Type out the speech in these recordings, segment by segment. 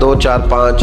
2 4 5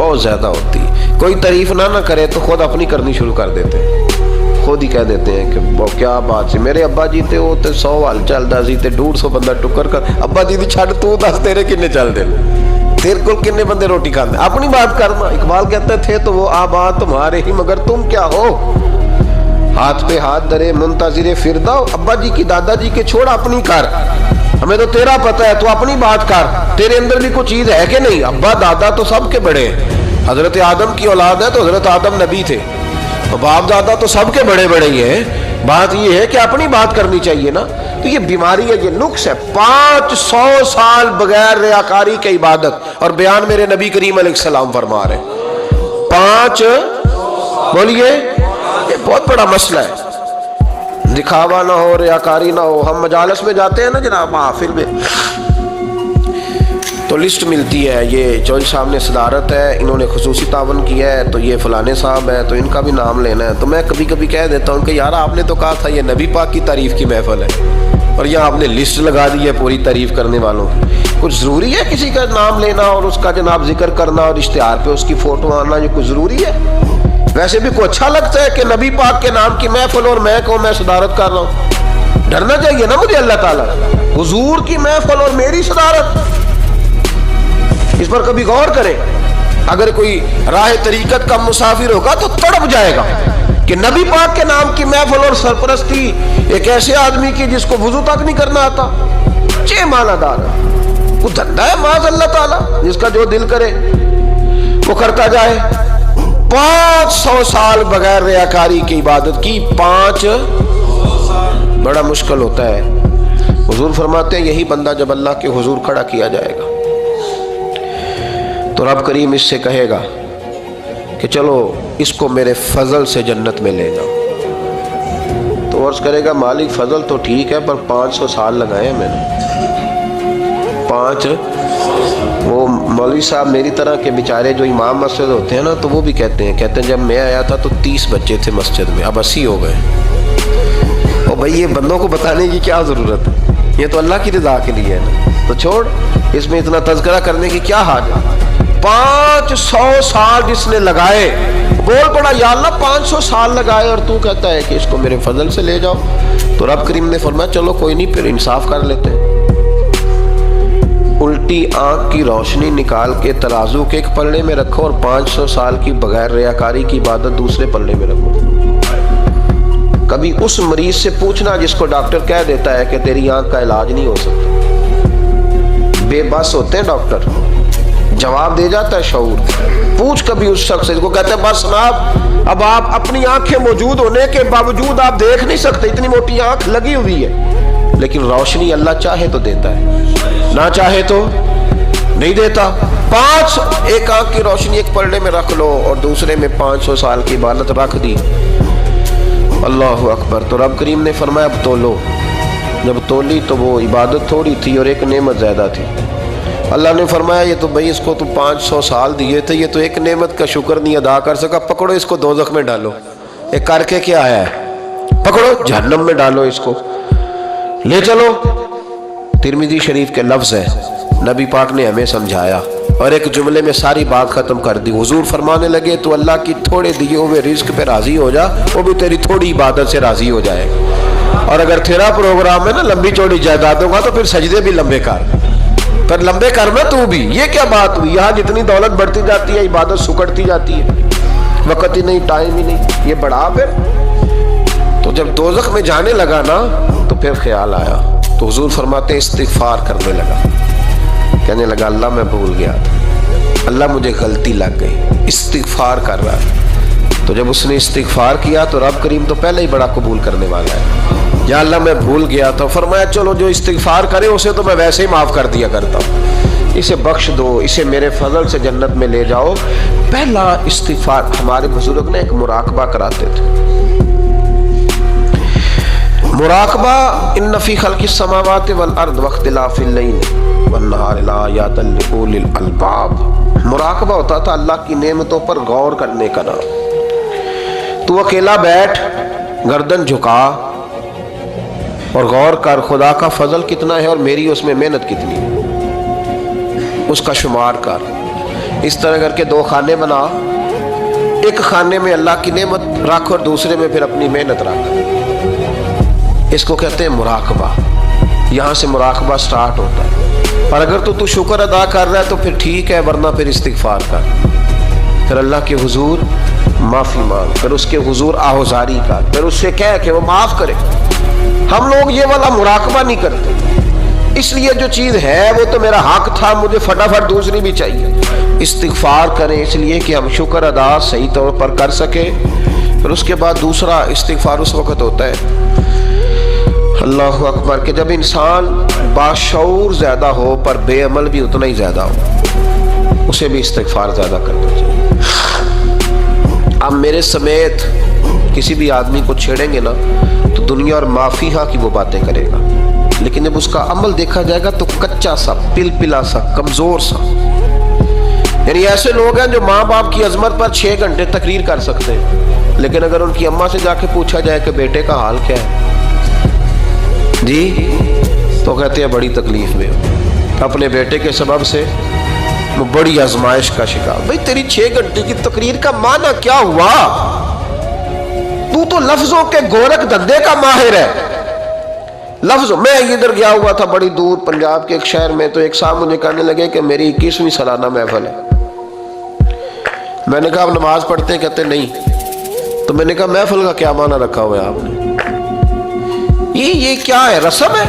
بہت زیادہ ہوتی ہے. کوئی تعریف نہ کرے تو خود اپنی کرنی شروع کر دیتے ہیں, خود ہی کہہ دیتے ہیں کہ وہ کیا بات سی, میرے ابا جی تے وہ تے 100 حال چلدا سی تے 150 بندہ ٹکر کر. ابا جی دی چھڈ تو دس تیرے کنے چل دے, تیرے کو کنے بندے روٹی کھاندے, اپنی بات کرنا. اقبال کہتے تھے تو وہ آباد تمہارے ہی مگر تم کیا ہو, ہاتھ پہ ہاتھ درے منتظر فردا. ابا جی کی دادا جی کے چھوڑ اپنی کر, ہمیں تو تیرا پتہ ہے, تو اپنی بات کر, تیرے اندر بھی کوئی چیز ہے کہ نہیں. ابا دادا تو سب کے بڑے ہیں, حضرت آدم کی اولاد ہے تو حضرت آدم نبی تھے, باپ دادا تو سب کے بڑے بڑے ہی ہیں. بات یہ ہے کہ اپنی بات کرنی چاہیے نا. تو یہ بیماری ہے, یہ نقص ہے. 500 سال بغیر ریاکاری کی عبادت, اور بیان میرے نبی کریم علیہ السلام فرما رہے ہیں 5, بولیے, یہ بہت بڑا مسئلہ ہے. دکھاوا نہ ہو, ریاکاری نہ ہو. ہم مجالس میں جاتے ہیں نا جناب, محافل میں, تو لسٹ ملتی ہے, یہ چودھری صاحب نے صدارت ہے, انہوں نے خصوصی تعاون کیا ہے, تو یہ فلانے صاحب ہے, تو ان کا بھی نام لینا ہے. تو میں کبھی کبھی کہہ دیتا ہوں کہ یار آپ نے تو کہا تھا یہ نبی پاک کی تعریف کی محفل ہے, اور یہاں آپ نے لسٹ لگا دی ہے پوری تعریف کرنے والوں کی. کچھ ضروری ہے کسی کا نام لینا اور اس کا جناب ذکر کرنا اور اشتہار پہ اس کی فوٹو آنا, یہ کچھ ضروری ہے؟ ویسے بھی کوئی اچھا لگتا ہے کہ نبی پاک کے نام کی محفل اور میں کہوں میں صدارت کر رہا ہوں؟ ڈرنا چاہیے نا مجھے اللہ تعالیٰ. حضور کی محفل اور میری صدارت, اس پر کبھی غور کریں. اگر کوئی راہ طریقت کا مسافر ہوگا تو تڑپ جائے گا کہ نبی پاک کے نام کی محفل اور سرپرستی ایک ایسے آدمی کی جس کو وضو تک نہیں کرنا آتا. چھ معنی دار ہے, وہ دھندا ہے معاذ اللہ تعالیٰ, جس کا جو دل کرے وہ کرتا جائے. 500 سال بغیر ریاکاری کی عبادت کی, 5 بڑا مشکل ہوتا ہے. حضور فرماتے ہیں یہی بندہ جب اللہ کے حضور کھڑا کیا جائے گا تو رب کریم اس سے کہے گا کہ چلو اس کو میرے فضل سے جنت میں لے جاؤ. تو عرض کرے گا مالک فضل تو ٹھیک ہے پر 500 سال لگائے ہیں میں نے. 5 وہ مولوی صاحب میری طرح کے بیچارے جو امام مسجد ہوتے ہیں نا, تو وہ بھی کہتے ہیں جب میں آیا تھا تو 30 بچے تھے مسجد میں, اب 80 ہو گئے. اور بھائی یہ بندوں کو بتانے کی کیا ضرورت ہے, یہ تو اللہ کی رضا کے لیے ہے نا, تو چھوڑ اس میں اتنا تذکرہ کرنے کی کیا حاجت. 500 سال جس نے لگائے, بول پڑا یا اللہ 500 سال لگائے اور تو کہتا ہے کہ اس کو میرے فضل سے لے جاؤ. تو رب کریم نے فرمایا چلو کوئی نہیں, پھر انصاف کر لیتے ہیں. الٹی آنکھ کی روشنی نکال کے ترازو کے ایک پلڑے میں رکھو اور 500 سال کی بغیر ریاکاری کی عبادت دوسرے پلڑے میں رکھو. کبھی اس مریض سے پوچھنا جس کو ڈاکٹر کہہ دیتا ہے کہ تیری آنکھ کا علاج نہیں ہو سکتا. بے بس ہوتے ہیں ڈاکٹر, جواب دے جاتا ہے شعور. پوچھ کبھی اس شخص سے, کو کہتے ہیں بس جناب اب آپ اپنی آنکھیں موجود ہونے کے باوجود آپ دیکھ نہیں سکتے, اتنی موٹی آنکھ لگی ہوئی ہے, لیکن روشنی اللہ چاہے تو دیتا ہے, نہ چاہے تو نہیں دیتا. 5 ایک آنکھ کی روشنی ایک پلڑے میں رکھ لو اور دوسرے میں 500 سال کی عبادت رکھ دی. اللہ اکبر. تو رب کریم نے فرمایا اب تولو. جب تولی تو وہ عبادت تھوڑی تھی اور ایک نعمت زیادہ تھی. اللہ نے فرمایا یہ تو بھائی اس کو تو 500 سال دیے تھے, یہ تو ایک نعمت کا شکر نہیں ادا کر سکا, پکڑو اس کو دوزخ میں ڈالو. ایک کر کے کیا آیا ہے, پکڑو جہنم میں ڈالو, اس کو لے چلو. ترمذی شریف کے لفظ ہے, نبی پاک نے ہمیں سمجھایا اور ایک جملے میں ساری بات ختم کر دی. حضور فرمانے لگے تو اللہ کی تھوڑے دیے ہوئے رزق پہ راضی ہو جا, وہ بھی تیری تھوڑی عبادت سے راضی ہو جائے گا. اور اگر تیرا پروگرام ہے نا لمبی چوڑی جائیدادوں کا, تو پھر سجدے بھی لمبے کر, پھر لمبے کرنا تو بھی. یہ کیا بات ہوئی, یہاں جتنی دولت بڑھتی جاتی ہے عبادت سکڑتی جاتی ہے, وقت ہی نہیں, ٹائم ہی نہیں, یہ بڑھا. پھر تو جب دوزخ میں جانے لگا نا تو پھر خیال آیا, تو حضور فرماتے استغفار کرنے لگا, کہنے لگا اللہ میں بھول گیا تھا, اللہ مجھے غلطی لگ گئی, استغفار کر رہا ہے. تو جب اس نے استغفار کیا تو رب کریم تو پہلے ہی بڑا قبول کرنے والا ہے. یا اللہ میں بھول گیا تھا, فرمایا چلو جو استغفار کرے اسے تو میں ویسے ہی معاف کر دیا کرتا ہوں, اسے بخش دو, اسے میرے فضل سے جنت میں لے جاؤ. پہلا استغفار. ہمارے بزرگ نے ایک مراقبہ کراتے تھے, مراقبہ ان فی خلق السماوات والارض واختلاف اللیل والنہار لآیات لأولی الالباب. مراقبہ ہوتا تھا اللہ کی نعمتوں پر غور کرنے کا نام. تو اکیلا بیٹھ, گردن جھکا اور غور کر خدا کا فضل کتنا ہے اور میری اس میں محنت کتنی ہے, اس کا شمار کر. اس طرح کر کے 2 خانے بنا، ایک خانے میں اللہ کی نعمت رکھ اور دوسرے میں پھر اپنی محنت رکھ. اس کو کہتے ہیں مراقبہ. یہاں سے مراقبہ سٹارٹ ہوتا ہے. اور اگر تو شکر ادا کر رہا ہے تو پھر ٹھیک ہے، ورنہ پھر استغفار کر، پھر اللہ کے حضور معافی مانگ، پھر اس کے حضور آہوزاری کر، پھر اس سے کہہ کہ وہ معاف کرے. ہم لوگ یہ والا مراقبہ نہیں کرتے، اس لیے جو چیز ہے وہ تو میرا حق تھا، مجھے فٹافٹ دوسری بھی چاہیے. استغفار کریں اس لیے کہ ہم شکر ادا صحیح طور پر کر سکیں. پھر اس کے بعد دوسرا استغفار اس وقت ہوتا ہے اللہ اکبر کہ جب انسان باشعور زیادہ ہو پر بے عمل بھی اتنا ہی زیادہ ہو، اسے بھی استغفار زیادہ کرنا چاہیے. اب میرے سمیت کسی بھی آدمی کو چھیڑیں گے نا تو دنیا اور معافی ہاں کی وہ باتیں کرے گا، لیکن جب اس کا عمل دیکھا جائے گا تو کچا سا، پلپلا سا، کمزور سا. یعنی ایسے لوگ ہیں جو ماں باپ کی عظمت پر 6 گھنٹے تقریر کر سکتے ہیں، لیکن اگر ان کی اماں سے جا کے پوچھا جائے کہ بیٹے کا حال کیا ہے جی، تو کہتے ہیں بڑی تکلیف میں ہو، اپنے بیٹے کے سبب سے وہ بڑی آزمائش کا شکار. بھئی تیری 6 گھنٹے کی تقریر کا معنی کیا ہوا؟ تو لفظوں کے گورکھ دھندے کا ماہر ہے. لفظ میں ادھر گیا ہوا تھا بڑی دور پنجاب کے ایک شہر میں، تو ایک صاحب مجھے کہنے لگے کہ میری 21ویں سالانہ محفل ہے. میں نے کہا آپ نماز پڑھتے ہیں؟ کہتے نہیں. تو میں نے کہا محفل کا کیا معنی رکھا ہوا ہے آپ نے؟ یہ کیا ہے؟ رسم ہے؟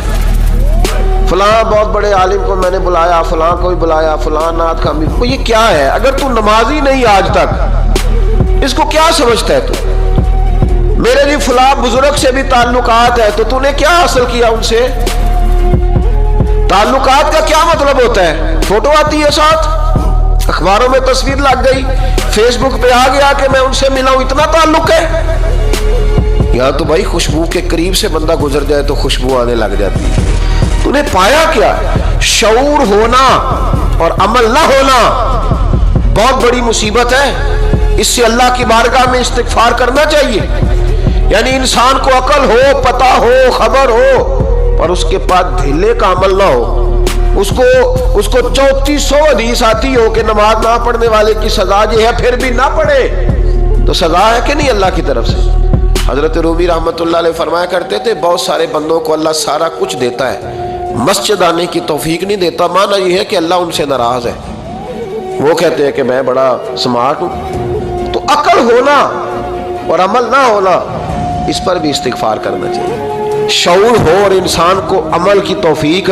فلاں بہت بڑے عالم کو میں نے بلایا، فلاں کو بھی بلایا، فلاں نعت خامی. یہ کیا ہے؟ اگر تو نمازی نہیں آج تک، اس کو کیا سمجھتا ہے تو؟ میرے بھی فلاں بزرگ سے بھی تعلقات ہے، تو نے کیا حاصل کیا ان سے؟ تعلقات کا کیا مطلب ہوتا ہے؟ فوٹو آتی ہے ساتھ، اخباروں میں تصویر لگ گئی، فیس بک پہ آ گیا کہ میں ان سے ملا ہوں، اتنا تعلق ہے؟ یہاں تو بھائی خوشبو کے قریب سے بندہ گزر جائے تو خوشبو آنے لگ جاتی ہے. تو نے پایا کیا؟ شعور ہونا اور عمل نہ ہونا بہت بڑی مصیبت ہے. اس سے اللہ کی بارگاہ میں استغفار کرنا چاہیے. یعنی انسان کو عقل ہو، پتہ ہو، خبر ہو، پر اس کے پاس دھیلے کا عمل نہ ہو. اس کو 3400 حدیث آتی ہو کہ نماز نہ پڑھنے والے کی سزا یہ ہے، پھر بھی نہ پڑھے تو سزا ہے کہ نہیں اللہ کی طرف سے؟ حضرت رومی رحمۃ اللہ علیہ فرمایا کرتے تھے بہت سارے بندوں کو اللہ سارا کچھ دیتا ہے، مسجد آنے کی توفیق نہیں دیتا. معنی یہ ہے کہ اللہ ان سے ناراض ہے. وہ کہتے ہیں کہ میں بڑا سمارٹ ہوں. تو عقل ہونا اور عمل نہ ہونا، اس پر بھی استغفار کرنا چاہیے. شعور ہو اور انسان کو عمل کی توفیق.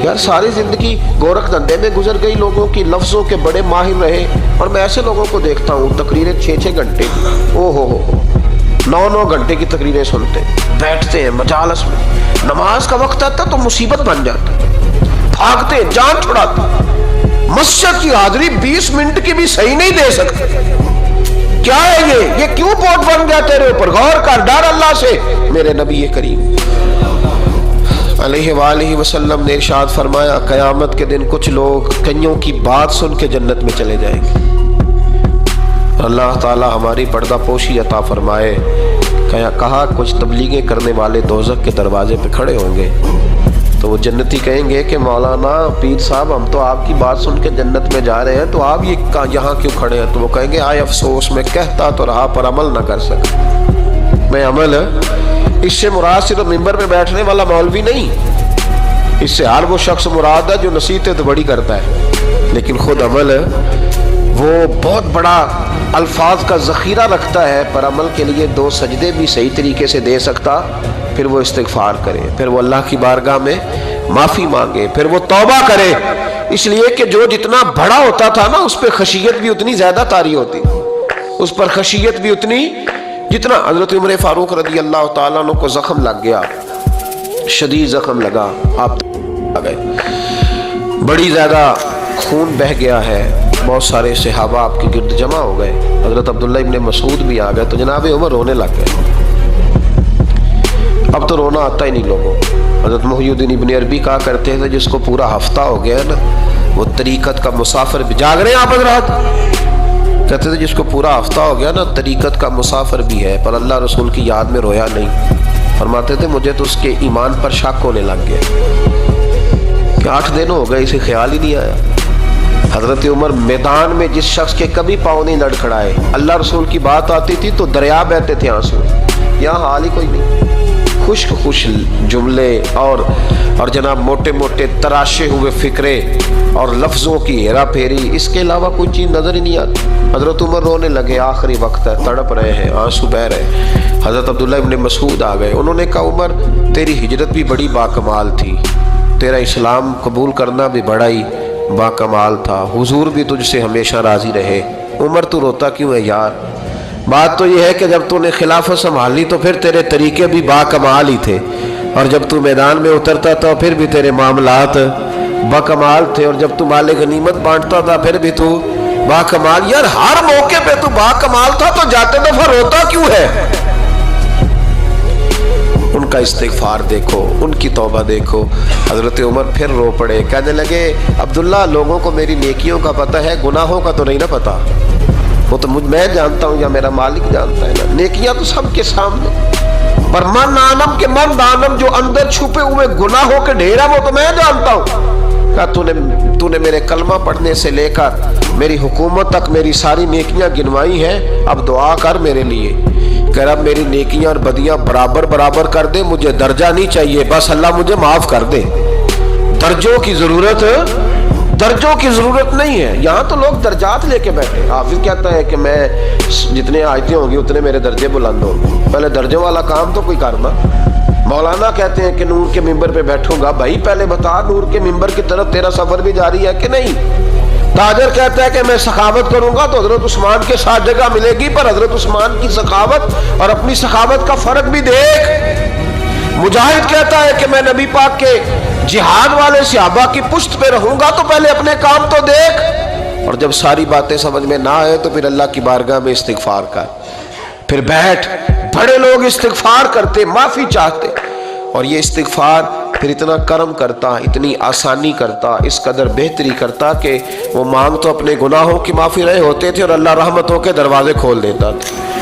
یار ساری زندگی گورکھ دھندے میں گزر گئی لوگوں کی، لفظوں کے بڑے ماہر رہے، اور میں ایسے لوگوں کو دیکھتا ہوں تقریریں 6 گھنٹے، او ہو 9 گھنٹے کی تقریریں سنتے بیٹھتے ہیں مجالس میں. نماز کا وقت آتا تو مصیبت بن جاتا، بھاگتے جان چھڑاتے. مسجد کی حاضری 20 منٹ کی بھی صحیح نہیں دے سکتے. کیا ہے یہ کیوں پوٹ بن گیا تیرے اوپر؟ غور کر، ڈر اللہ سے. میرے نبی کریم علیہ وآلہ وسلم نے ارشاد فرمایا قیامت کے دن کچھ لوگ کئیوں کی بات سن کے جنت میں چلے جائیں گے. اللہ تعالی ہماری پردہ پوشی عطا فرمائے. کہا کچھ تبلیغیں کرنے والے دوزخ کے دروازے پہ کھڑے ہوں گے تو وہ جنتی کہیں گے کہ مولانا پیر صاحب ہم تو آپ کی بات سن کے جنت میں جا رہے ہیں، تو آپ یہ یہاں کیوں کھڑے ہیں؟ تو وہ کہیں گے آئے افسوس، میں کہتا تو رہا پر عمل نہ کر سکا. میں عمل، اس سے مراد صرف ممبر پہ بیٹھنے والا مولوی نہیں، اس سے ہر وہ شخص مراد ہے جو نصیحتیں تو بڑی کرتا ہے لیکن خود عمل وہ بہت بڑا الفاظ کا ذخیرہ رکھتا ہے، پر عمل کے لیے 2 سجدے بھی صحیح طریقے سے دے سکتا. پھر وہ استغفار کرے، پھر وہ اللہ کی بارگاہ میں معافی مانگے، پھر وہ توبہ کرے. اس لیے کہ جو جتنا بڑا ہوتا تھا نا اس پہ خشیت بھی اتنی زیادہ طاری ہوتی، اس پر خشیت بھی اتنی جتنا. حضرت عمر فاروق رضی اللہ تعالیٰ عنہ کو زخم لگ گیا، شدید زخم لگا، آپ آ گئے، بڑی زیادہ خون بہہ گیا ہے. بہت سارے صحابہ آپ کے گرد جمع ہو گئے، حضرت عبداللہ ابن مسعود بھی آ گئے. تو جناب عمر رونے لگ گئے. اب تو رونا آتا ہی نہیں لوگوں. حضرت محی الدین ابن عربی کہا کرتے تھے جس کو پورا ہفتہ ہو گیا نا وہ طریقت کا مسافر بھی. جاگ رہے ہیں آپ حضرات؟ کہتے تھے جس کو پورا ہفتہ ہو گیا نا طریقت کا مسافر بھی ہے پر اللہ رسول کی یاد میں رویا نہیں. فرماتے تھے مجھے تو اس کے ایمان پر شک ہونے لگ گیا کہ 8 دن ہو گئے اسے خیال ہی نہیں آیا. حضرت عمر میدان میں جس شخص کے کبھی پاؤں نہیں لڑکھڑائے، اللہ رسول کی بات آتی تھی تو دریا بہتے تھے آنسو، یہاں حال ہی کوئی نہیں، خشک خوش جملے اور جناب موٹے موٹے تراشے ہوئے فکرے اور لفظوں کی ہیرا پھیری، اس کے علاوہ کوئی چیز نظر ہی نہیں آتی۔ حضرت عمر رونے لگے، آخری وقت ہے، تڑپ رہے ہیں، آنسو بہہ رہے۔ حضرت عبداللہ ابن مسعود آ گئے، انہوں نے کہا عمر تیری ہجرت بھی بڑی باکمال تھی، تیرا اسلام قبول کرنا بھی بڑا ہی باکمال تھا، حضور بھی تجھ سے ہمیشہ راضی رہے۔ عمر تو روتا کیوں ہے یار؟ بات تو یہ ہے کہ جب تو نے خلافت سنبھالی تو پھر تیرے طریقے بھی باکمال ہی تھے، اور جب تو میدان میں اترتا تھا پھر بھی تیرے معاملات باکمال تھے، اور جب تو مال غنیمت بانٹتا تھا پھر بھی تو باکمال۔ یار ہر موقع پہ تو باکمال تھا تو جاتے دفعہ روتا کیوں ہے؟ ان کا استغفار دیکھو، ان کی توبہ دیکھو۔ حضرت عمر پھر رو پڑے، کہنے لگے عبداللہ لوگوں کو میری نیکیوں کا پتہ ہے، گناہوں کا تو نہیں نا پتہ، وہ تو میں جانتا ہوں یا میرا مالک جانتا ہے نا، نیکیاں تو سب کے سامنے، پر من آنم کے من دانم، جو اندر چھپے ہوئے گناہوں کے ڈھیر ہے وہ تو میں جانتا ہوں۔ کہا تو نے میرے کلمہ پڑھنے سے لے کر میری حکومت تک میری ساری نیکیاں گنوائی ہیں، اب دعا کر میرے لیے کہ رب میری نیکیاں اور بدیاں برابر برابر کر دے، مجھے درجہ نہیں چاہیے، بس اللہ مجھے معاف کر دے، درجوں کی ضرورت نہیں ہے۔ یہاں تو لوگ درجات لے کے بیٹھے، حافظ کہتا ہے کہ میں جتنے آیتیں ہوں گی اتنے میرے درجے بلند ہوں گے، پہلے درجوں والا کام تو کوئی کرنا۔ مولانا کہتے ہیں کہ نور کے ممبر پہ بیٹھوں گا، بھائی پہلے بتا نور کے ممبر کی طرف تیرا سفر بھی جاری ہے کہ نہیں؟ تاجر کہتا ہے کہ میں سخاوت کروں گا تو حضرت عثمان کے ساتھ جگہ ملے گی، پر حضرت عثمان کی سخاوت اور اپنی سخاوت کا فرق بھی دیکھ۔ مجاہد کہتا ہے کہ میں نبی پاک کے جہاد والے صحابہ کی پشت پہ رہوں گا تو پہلے اپنے کام تو دیکھ، اور جب ساری باتیں سمجھ میں نہ آئے تو پھر اللہ کی بارگاہ میں استغفار کر، پھر بیٹھ۔ بڑے لوگ استغفار کرتے، معافی چاہتے، اور یہ استغفار پھر اتنا کرم کرتا، اتنی آسانی کرتا، اس قدر بہتری کرتا کہ وہ مانگ تو اپنے گناہوں کی معافی رہے ہوتے تھے اور اللہ رحمتوں کے دروازے کھول دیتا تھا۔